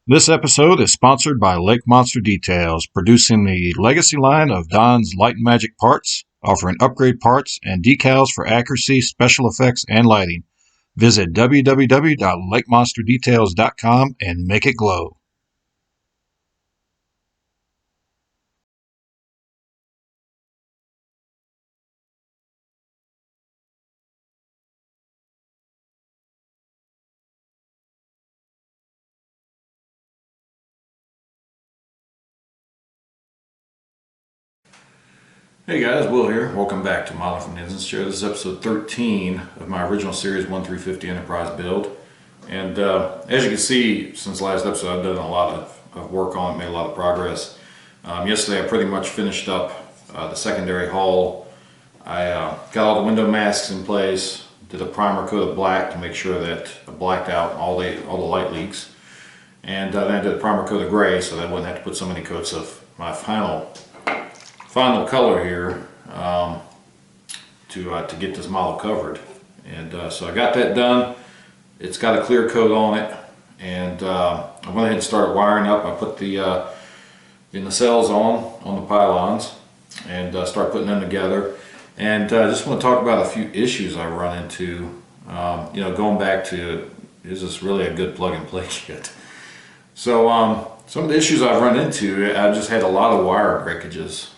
This episode is sponsored by Lake Monster Details, producing the legacy line of Don's Light and Magic parts, offering upgrade parts and decals for accuracy, special effects, and lighting. Visit www.lakemonsterdetails.com and make it glow. Hey guys, Will here. Welcome back to Model from Ninjas Show. This is episode 13 of my original series 1-350 Enterprise build. And as you can see, since the last episode, I've done a lot of work on it, made a lot of progress. Yesterday I pretty much finished up the secondary hull. I got all the window masks in place, did a primer coat of black to make sure that I blacked out all the light leaks. And then I did a primer coat of gray so that I wouldn't have to put so many coats of my final color here to get this model covered. And so I got that done. It's got a clear coat on it, and I went ahead and started wiring up. I put the nacelles on the pylons and start putting them together. And I just want to talk about a few issues I run into. Going back to, is this really a good plug and play kit? So some of the issues I've run into, I've just had a lot of wire breakages.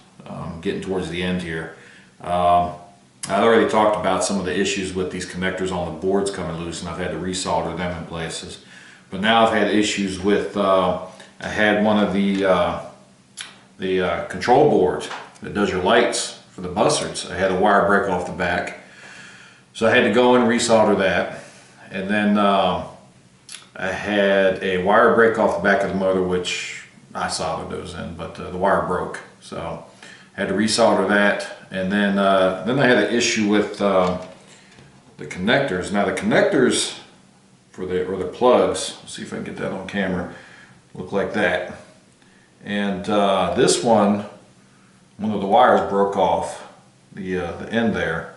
Getting towards the end here. I already talked about some of the issues with these connectors on the boards coming loose, and I've had to resolder them in places. But now I've had issues with, I had one of the control boards that does your lights for the buzzards. I had a wire break off the back, so I had to go and resolder that. And then I had a wire break off the back of the motor, which I soldered those in, but the wire broke. So had to resolder that, and then I had an issue with the connectors. Now the connectors for the plugs, let's see if I can get that on camera, look like that. And this one of the wires broke off the end there,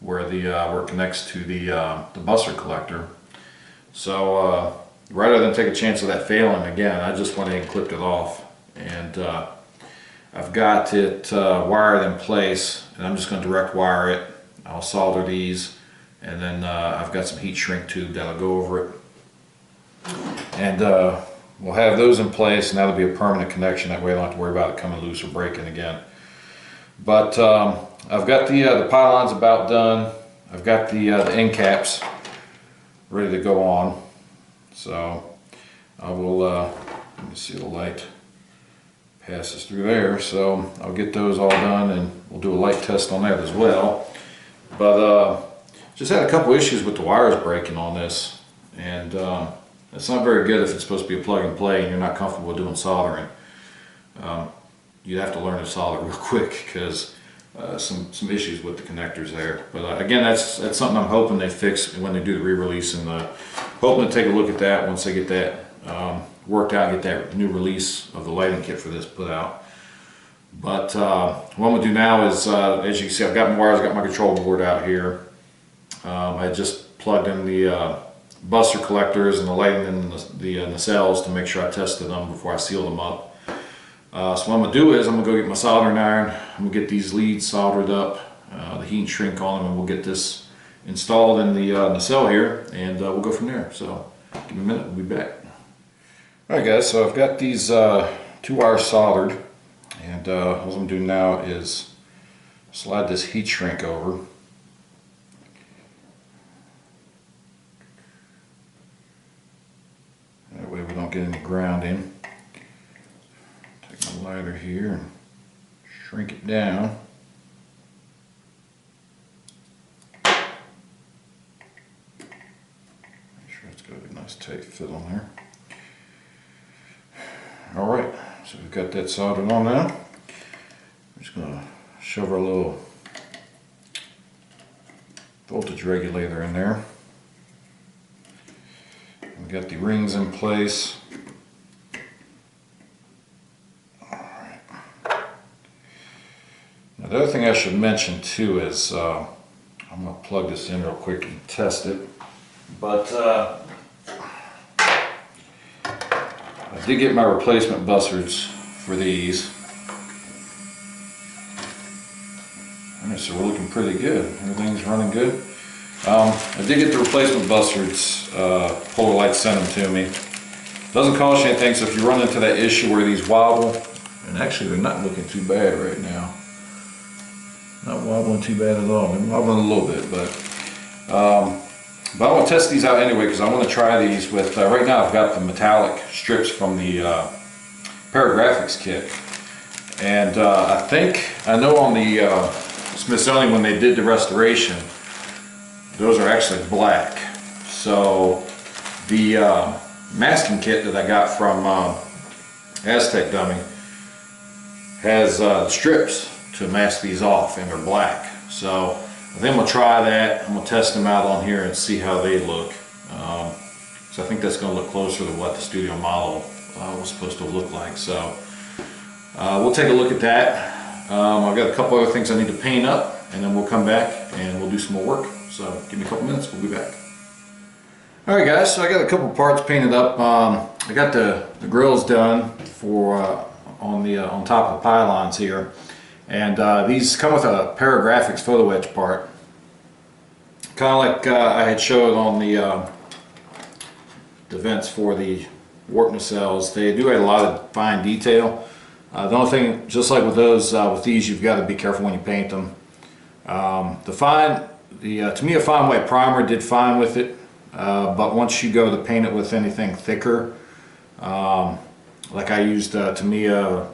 where it connects to the buster collector. So rather than take a chance of that failing again, I just went ahead and clipped it off, and I've got it wired in place, and I'm just going to direct wire it. I'll solder these, and then I've got some heat shrink tube that'll go over it. And we'll have those in place, and that'll be a permanent connection. That way I don't have to worry about it coming loose or breaking again. But I've got the pylons about done. I've got the end caps ready to go on. So I will, let me see the light passes through there, so I'll get those all done, and we'll do a light test on that as well. But just had a couple issues with the wires breaking on this, and it's not very good if it's supposed to be a plug and play and you're not comfortable doing soldering. You'd have to learn to solder real quick, because some issues with the connectors there. But again, that's something I'm hoping they fix when they do the re-release, and hoping to take a look at that once they get that worked out and get that new release of the lighting kit for this put out. But what I'm going to do now is, as you can see, I've got my wires, I've got my control board out here. I just plugged in the buster collectors and the lighting in the nacelles to make sure I tested them before I seal them up. So what I'm going to do is I'm going to go get my soldering iron. I'm going to get these leads soldered up, the heat and shrink on them, and we'll get this installed in the nacelle here, and we'll go from there. So give me a minute, we'll be back. Alright guys, so I've got these two wires soldered, and what I'm going to do now is slide this heat shrink over. That way we don't get any grounding. Take my lighter here and shrink it down. Make sure it's got a nice tight fit on there. Alright, so we've got that soldered on now. I'm just going to shove our little voltage regulator in there. We've got the rings in place. Alright. Now the other thing I should mention too is, I'm going to plug this in real quick and test it. But I did get my replacement bussards for these. Alright, so we're looking pretty good. Everything's running good. I did get the replacement bussards. Polar Light sent them to me. Doesn't cost you anything, so if you run into that issue where these wobble, and actually they're not looking too bad right now. Not wobbling too bad at all. They're wobbling a little bit, but I want to test these out anyway because I want to try these with, right now I've got the metallic strips from the Paragraphics kit. And I know on the Smithsonian when they did the restoration, those are actually black. So the masking kit that I got from Aztec Dummy has strips to mask these off, and they're black. So I think I'm going to try that. I'm going to test them out on here and see how they look. So I think that's going to look closer to what the studio model was supposed to look like. So we'll take a look at that. I've got a couple other things I need to paint up, and then we'll come back and we'll do some more work. So give me a couple minutes, we'll be back. Alright guys, so I got a couple parts painted up. I got the grills done for on top of the pylons here. And these come with a Paragraphics photo etch part. Kind of like I had showed on the vents for the warp nacelles. They do have a lot of fine detail. The only thing, just like with those, with these, you've got to be careful when you paint them. To me, a fine white primer did fine with it, but once you go to paint it with anything thicker, like I used Tamiya,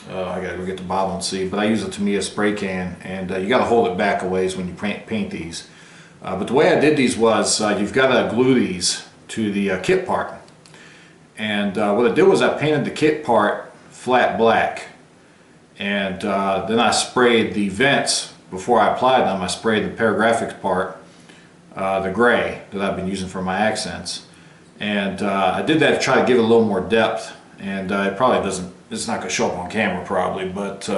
I gotta go get the bottle and see, but I use a Tamiya spray can, and you gotta hold it back a ways when you paint these. But the way I did these was, you've gotta glue these to the kit part. And what I did was I painted the kit part flat black, and then I sprayed the vents. Before I applied them, I sprayed the Paragraphics part, the gray that I've been using for my accents. And I did that to try to give it a little more depth, and it probably doesn't, it's not going to show up on camera probably, but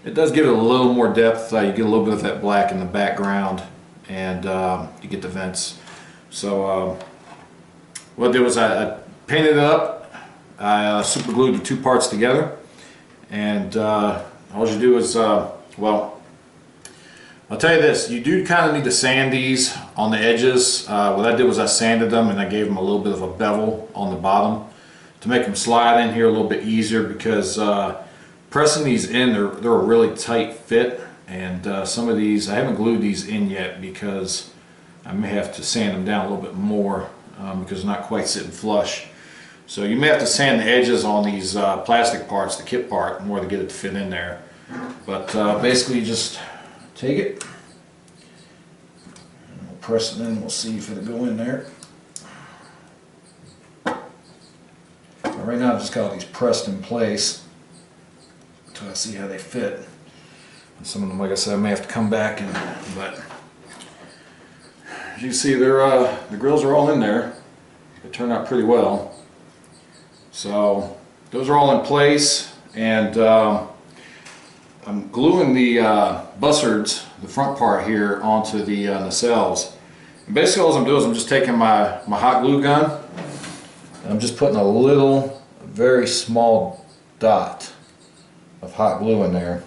it does give it a little more depth. You get a little bit of that black in the background, and you get the vents. So what I did was I painted it up, I super glued the two parts together, and all you do is, well, I'll tell you this, you do kind of need to sand these on the edges. What I did was I sanded them and I gave them a little bit of a bevel on the bottom to make them slide in here a little bit easier, because pressing these in, they're a really tight fit, and some of these, I haven't glued these in yet because I may have to sand them down a little bit more because they're not quite sitting flush. So you may have to sand the edges on these plastic parts, the kit part, more to get it to fit in there. But basically you just take it, and we'll press it in, we'll see if it'll go in there. Right now I've just got all these pressed in place until I see how they fit. And some of them, like I said, I may have to come back and, but as you can see, they're the grills are all in there. They turned out pretty well. So those are all in place, and I'm gluing the bussards, the front part here, onto the nacelles. And basically all I'm doing is I'm just taking my hot glue gun, and I'm just putting a little, very small dot of hot glue in there,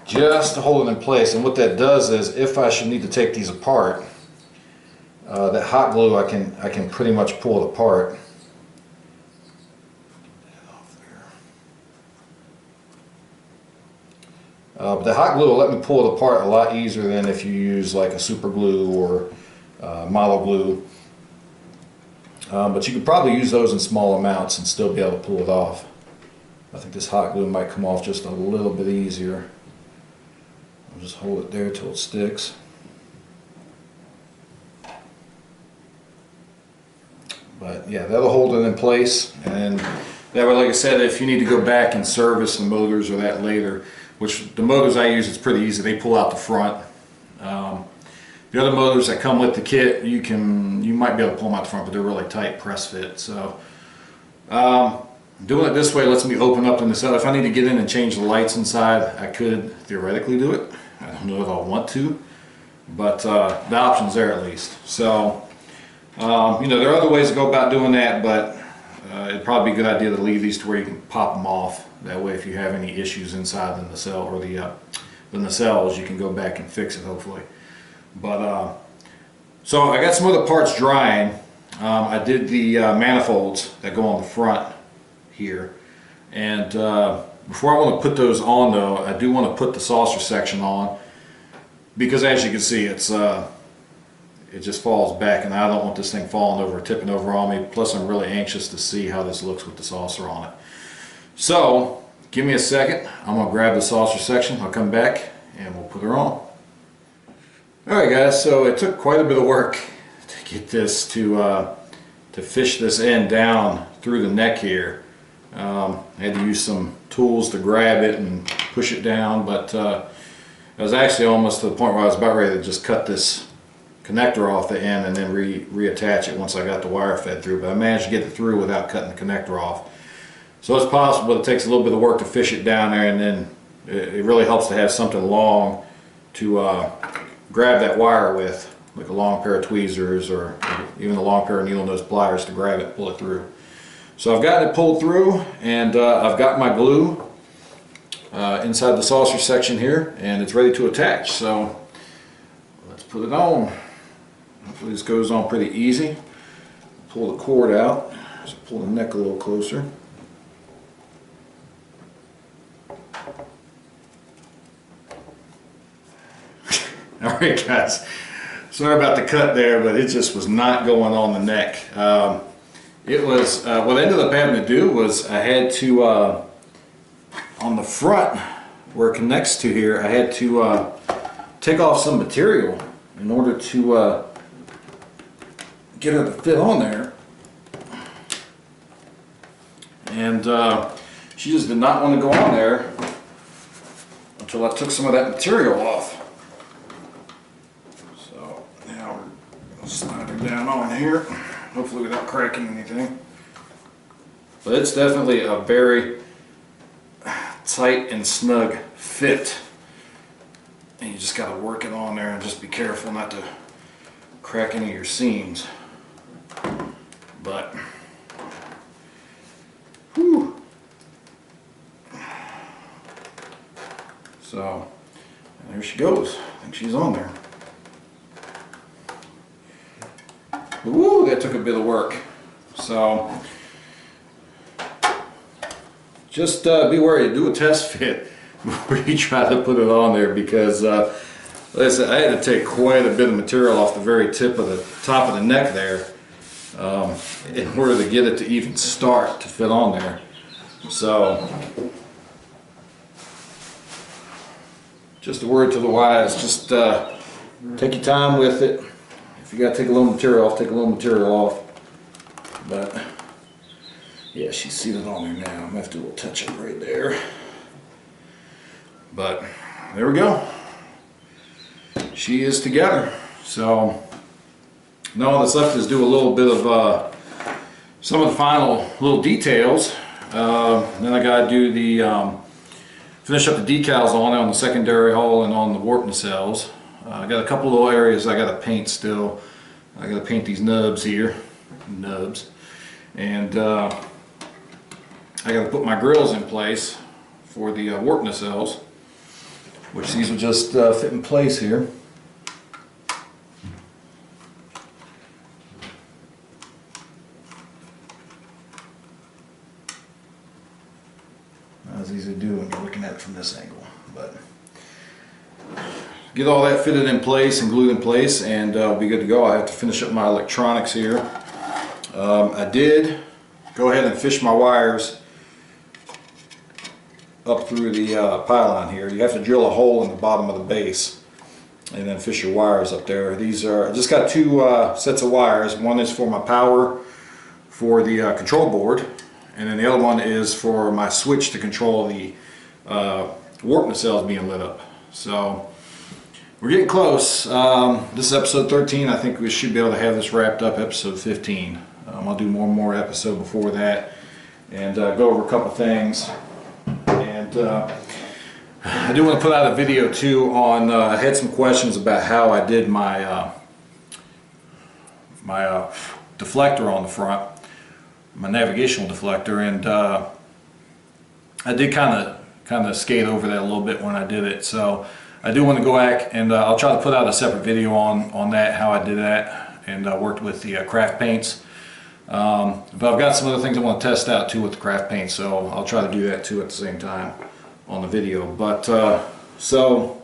just to hold it in place. And what that does is, if I should need to take these apart, that hot glue, I can pretty much pull it apart. But the hot glue will let me pull it apart a lot easier than if you use like a super glue or model glue. But you could probably use those in small amounts and still be able to pull it off. I think this hot glue might come off just a little bit easier. I'll just hold it there till it sticks. But yeah, that'll hold it in place, and that way, like I said, if you need to go back and service the motors or that later, which the motors I use, it's pretty easy. They pull out the front. The other motors that come with the kit, you might be able to pull them out the front, but they're really tight press fit. So doing it this way lets me open up the nacelle. If I need to get in and change the lights inside, I could theoretically do it. I don't know if I want to, but the option's there at least. So You know, there are other ways to go about doing that, but it'd probably be a good idea to leave these to where you can pop them off. That way, if you have any issues inside the nacelle or the nacelles, you can go back and fix it, hopefully. But so I got some other parts drying. I did the manifolds that go on the front here, and before I want to put those on though, I do want to put the saucer section on, because as you can see, it just falls back, and I don't want this thing falling over, tipping over on me. Plus I'm really anxious to see how this looks with the saucer on it. So give me a second, I'm going to grab the saucer section, I'll come back and we'll put her on. Alright guys, so it took quite a bit of work to get this to fish this end down through the neck here. I had to use some tools to grab it and push it down, but it was actually almost to the point where I was about ready to just cut this connector off the end and then reattach it once I got the wire fed through, but I managed to get it through without cutting the connector off. So it's possible it takes a little bit of work to fish it down there, and then it really helps to have something long to grab that wire with, like a long pair of tweezers or even a long pair of needle nose pliers to grab it and pull it through. So I've got it pulled through, and I've got my glue inside the saucer section here, and it's ready to attach. So let's put it on. Hopefully this goes on pretty easy. Pull the cord out, so pull the neck a little closer. Alright guys, sorry about the cut there, but it just was not going on the neck. It was, what I ended up having to do was I had to, on the front where it connects to here, I had to take off some material in order to get her to fit on there. And she just did not want to go on there until I took some of that material off. So now we're going to slide her down on here, hopefully without cracking anything. But it's definitely a very tight and snug fit. And you just got to work it on there and just be careful not to crack any of your seams. But whew. So there she goes. I think she's on there. Woo, that took a bit of work. So just be wary to do a test fit before you try to put it on there, because like I said, I had to take quite a bit of material off the very tip of the top of the neck there in order to get it to even start to fit on there. So just a word to the wise, just take your time with it. If you got to take a little material off, take a little material off. But yeah, she's seated on there now. I'm going to have to do a little touch up right there. But there we go. She is together. So now all that's left is do a little bit of some of the final little details. Then I got to do the finish up the decals on the secondary hull and on the warp nacelles. I got a couple little areas I got to paint still. I got to paint these nubs here, and I got to put my grills in place for the warp nacelles, which these will just fit in place here. Not as easy to do when you're looking at it from this angle, but get all that fitted in place and glued in place, and I'll be good to go. I have to finish up my electronics here. I did go ahead and fish my wires up through the pylon here. You have to drill a hole in the bottom of the base and then fish your wires up there. These are, I just got two sets of wires. One is for my power for the control board, and then the other one is for my switch to control the warp nacelles being lit up. So we're getting close. This is episode 13. I think we should be able to have this wrapped up episode 15. I'll do one more episode before that and go over a couple things. And I do want to put out a video too on, I had some questions about how I did my deflector on the front, my navigational deflector, and I did kind of skate over that a little bit when I did it. So I do want to go back, and I'll try to put out a separate video on that, how I did that, and worked with the craft paints. But I've got some other things I want to test out too with the craft paint, so I'll try to do that too at the same time on the video. But so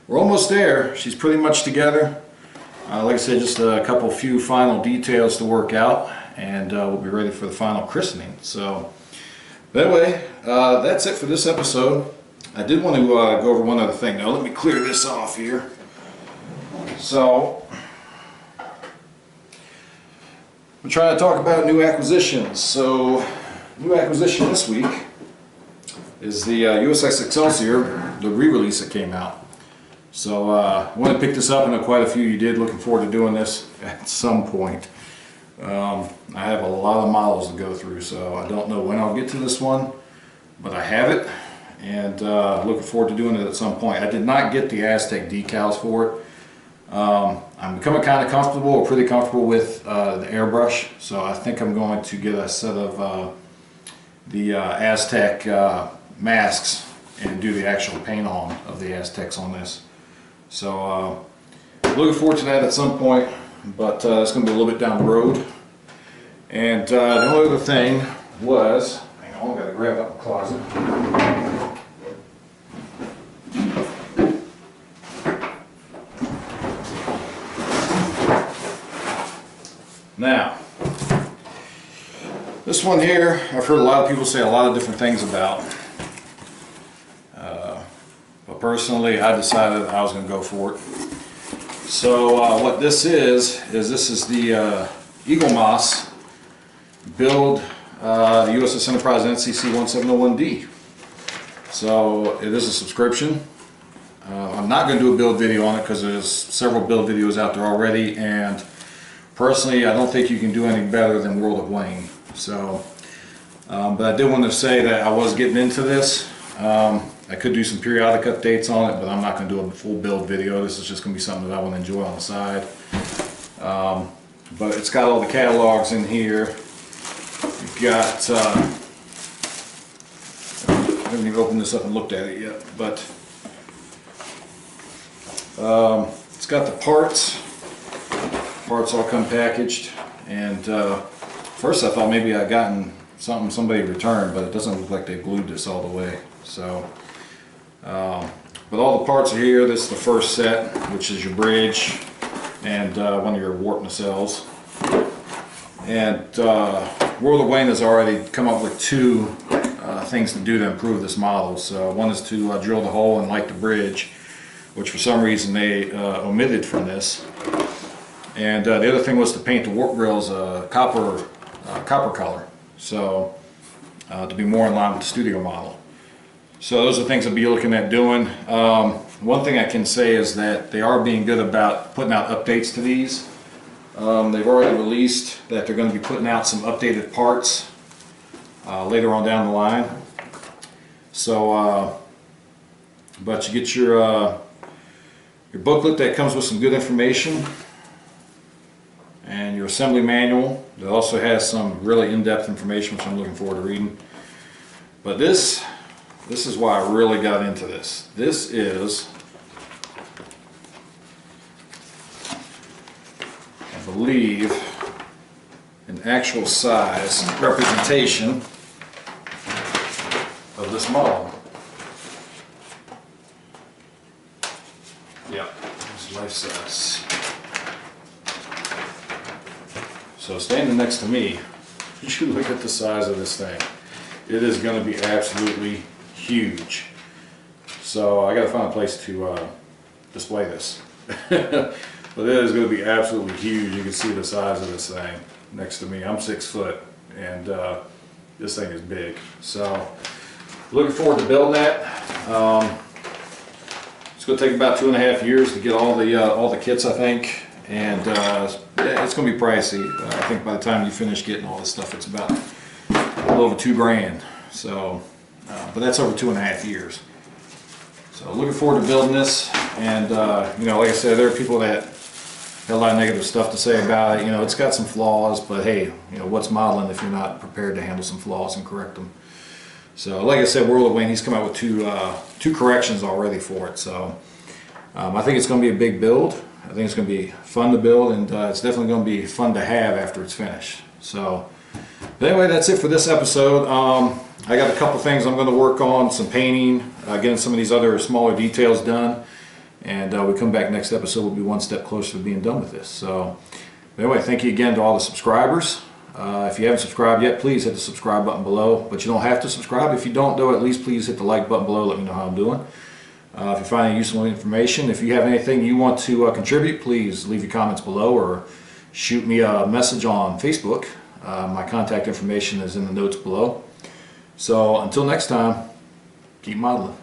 we're almost there. She's pretty much together. Like I said, just a few final details to work out, and we'll be ready for the final christening. So that way, that's it for this episode. I did want to go over one other thing. Now let me clear this off here. So we're trying to talk about new acquisitions. So new acquisition this week is the USS Excelsior, the re-release that came out. So I want to pick this up. I know quite a few of you did. Looking forward to doing this at some point. I have a lot of models to go through, so I don't know when I'll get to this one, but I have it, and looking forward to doing it at some point. I did not get the Aztec decals for it. I'm becoming kind of comfortable, or pretty comfortable with the airbrush, so I think I'm going to get a set of the Aztec masks and do the actual paint on of the Aztecs on this. So looking forward to that at some point, but it's going to be a little bit down the road. And the only other thing was, hang on, I've got to grab up the closet. Now, this one here, I've heard a lot of people say a lot of different things about. But personally, I decided I was going to go for it. So what this is this is the Eaglemoss build the USS Enterprise NCC 1701D. So it is a subscription. I'm not going to do a build video on it because there's several build videos out there already, and personally I don't think you can do any better than World of Wayne. So but I did want to say that I was getting into this. I could do some periodic updates on it, but I'm not going to do a full build video. This is just going to be something that I want to enjoy on the side. But it's got all the catalogs in here. You've got, I haven't even opened this up and looked at it yet, but it's got the parts. Parts all come packaged, and first I thought maybe I'd gotten something somebody returned, but it doesn't look like they glued this all the way. So, but all the parts are here. This is the first set, which is your bridge and one of your warp nacelles. And World of Wayne has already come up with two things to do to improve this model. So one is to drill the hole and light the bridge, which for some reason they omitted from this. And the other thing was to paint the warp grills copper color, so to be more in line with the studio model. So those are things I'll be looking at doing. One thing I can say is that they are being good about putting out updates to these. They've already released that they're going to be putting out some updated parts later on down the line. So, but you get your booklet that comes with some good information, and your assembly manual that also has some really in-depth information, which I'm looking forward to reading. But this is why I really got into this. This is, I believe, an actual size representation of this model. Yep, it's life size. So standing next to me, you look at the size of this thing. It is going to be absolutely huge. So I got to find a place to display this. But it is going to be absolutely huge. You can see the size of this thing next to me. I'm 6 foot, and this thing is big. So looking forward to building that. It's going to take about 2.5 years to get all the kits, I think. And yeah, it's going to be pricey. I think by the time you finish getting all this stuff, it's about a little over $2 grand. So, but that's over 2.5 years. So looking forward to building this. And you know, like I said, there are people that had a lot of negative stuff to say about it. You know, it's got some flaws, but hey, you know, what's modeling if you're not prepared to handle some flaws and correct them? So, like I said, World of Wayne, he's come out with two corrections already for it. So, I think it's going to be a big build. I think it's going to be fun to build, and it's definitely going to be fun to have after it's finished. So, but anyway, that's it for this episode. I got a couple things I'm going to work on, some painting, getting some of these other smaller details done, and we come back next episode, we'll be one step closer to being done with this. So anyway, thank you again to all the subscribers. If you haven't subscribed yet, please hit the subscribe button below, but you don't have to subscribe. If you don't, though, at least please hit the like button below, let me know how I'm doing. If you find any useful information, if you have anything you want to contribute, please leave your comments below or shoot me a message on Facebook. My contact information is in the notes below. So until next time, keep modeling.